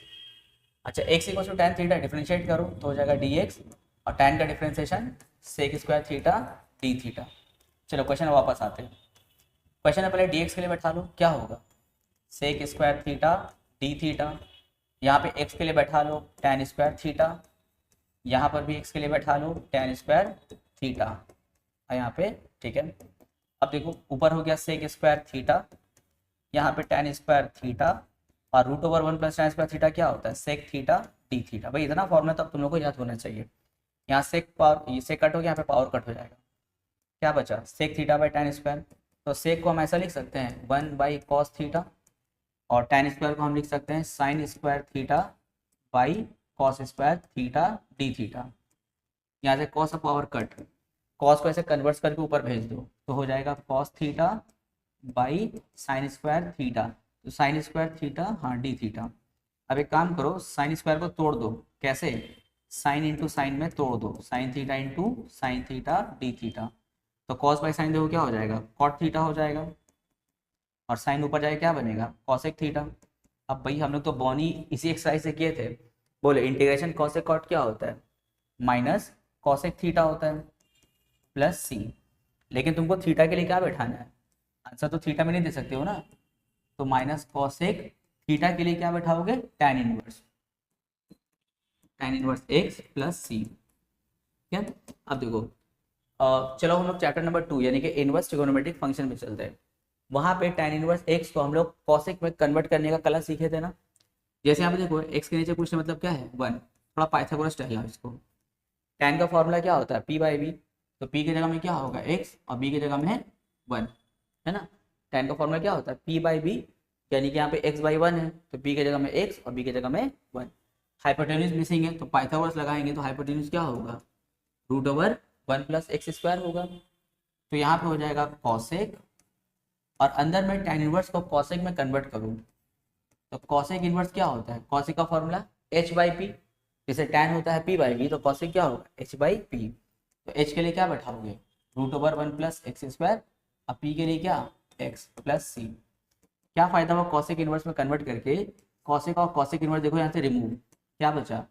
अच्छा, x equals to tan theta differentiate करो तो हो जाएगा dx, और tan का differentiation sec square theta d theta. चलो क्वेश्चन वापस आते हैं। क्वेश्चन में पहले dx के लिए बैठा लो, क्या होगा sec square theta d theta, यहाँ पे x के लिए बैठा लो tan स्क्वायर थीटा, यहाँ पर भी x के लिए बैठा लो tan स्क्वायर थीटा यहाँ पे। ठीक है, अब देखो ऊपर हो गया सेक स्क्वायर थीटा, यहाँ पे tan स्क्वायर थीटा, और root over 1 plus tan square theta क्या होता है सेक थीटा डी थीटा। भाई इतना फॉर्मूला तो अब तुम लोग को याद होना चाहिए। यहाँ सेक पावर, ये सेक कट हो गया, यहाँ पे पावर कट हो जाएगा, क्या बचा sec theta by tan square. तो सेक को हम ऐसा लिख सकते हैं 1 बाई कॉस थीटा, और tan स्क्वायर को हम लिख सकते हैं sine square theta by cos square theta d theta. यहाँ से कॉस पावर कट, कॉस को ऐसे कन्वर्ट करके ऊपर भेज दो तो हो जाएगा cos theta by sine square theta, तो साइन स्क्वायर थीटा हाँ डी थीटा। अब एक काम करो, साइन स्क्वायर को तोड़ दो, कैसे साइन इंटू साइन में तोड़ दो, sine theta into sine theta d theta. तो कॉस बाई साइन देखो क्या हो जाएगा कॉट थीटा हो जाएगा, और साइन ऊपर जाए क्या बनेगा कॉसेक थीटा। अब भाई हम लोग तो बॉनी इसी एक्सरसाइज से किए थे, बोले इंटीग्रेशन कॉसेक कॉट क्या होता है माइनस कॉसेक थीटा होता है प्लस सी। लेकिन तुमको थीटा के लिए क्या बैठाना है, आंसर तो थीटा में नहीं दे सकते हो ना, तो माइनस कॉसेक थीटा के लिए क्या बैठाओगे tan इनवर्स x प्लस सी। ठीक है, अब देखो चलो हम लोग चैप्टर नंबर 2 यानी कि इनवर्स ट्रिगोनोमेट्रिक फंक्शन में चलते हैं। वहाँ पे tan इनवर्स x को हम लोग कॉसेक में कन्वर्ट करने का कला सीखे थे ना। जैसे यहाँ पे देखो x के नीचे पूछने मतलब क्या है 1, थोड़ा पाइथागोरस टहला इसको। tan का फॉर्मूला क्या होता है p बाई बी, तो p की जगह में क्या होगा x और b की जगह में है 1, है ना। tan का फॉर्मूला क्या होता है p बाई बी, यानी कि यहाँ पे x बाई 1 है तो p की जगह में x और b की जगह में 1। हाइपोटेन्यूज मिसिंग है तो पाइथागोरस लगाएंगे तो हाइपोटेन्यूज क्या होगा root over 1 plus x square होगा। तो यहाँ पे हो जाएगा कॉसेक, और अंदर में tan इनवर्स को कॉसेक में कन्वर्ट करूँ तो कॉसेक इनवर्स क्या होता है, कॉसेक का फॉर्मूला h बाई पी, जैसे tan होता है p बाई बी तो कॉसेक क्या होगा h बाई पी। तो h के लिए क्या बैठाओगे root over 1 plus x square, और p के लिए क्या x प्लस सी। क्या फायदा हुआ कॉसेक इनवर्स में कन्वर्ट करके, कॉसेक और कॉसेक इनवर्स देखो यहाँ से रिमूव, क्या बचा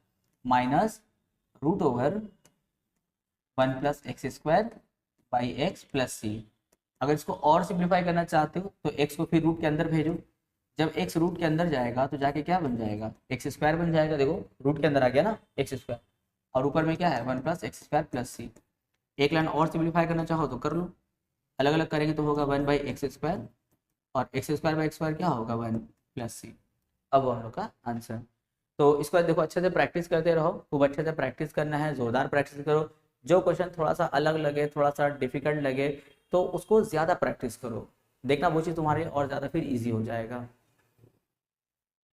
minus root over 1 plus x square by X plus C. अगर इसको और सिंप्लीफाई करना चाहते हो तो x को फिर रूट के अंदर भेजो, जब x रूट के अंदर जाएगा तो जाके क्या बन जाएगा एक्स स्क्वायर बन जाएगा, देखो रूट के अंदर आ गया ना एक्स स्क्वायर, और ऊपर में क्या है 1 प्लस एक्स स्क्वायर प्लस सी। एक लाइन और सिंप्लीफाई करना चाहो तो कर लो, अलग अलग करेंगे तो होगा 1 बाई एक्स स्क्वायर, और x square by x square क्या होगा 1 प्लस सी। अब हम लोग का आंसर। तो इसको देखो अच्छे से प्रैक्टिस करते रहो, खूब अच्छे से प्रैक्टिस करना है, जोरदार प्रैक्टिस करो। जो क्वेश्चन थोड़ा सा अलग लगे, थोड़ा सा डिफिकल्ट लगे तो उसको ज़्यादा प्रैक्टिस करो, देखना वो चीज़ तुम्हारे और ज़्यादा फिर ईजी हो जाएगा।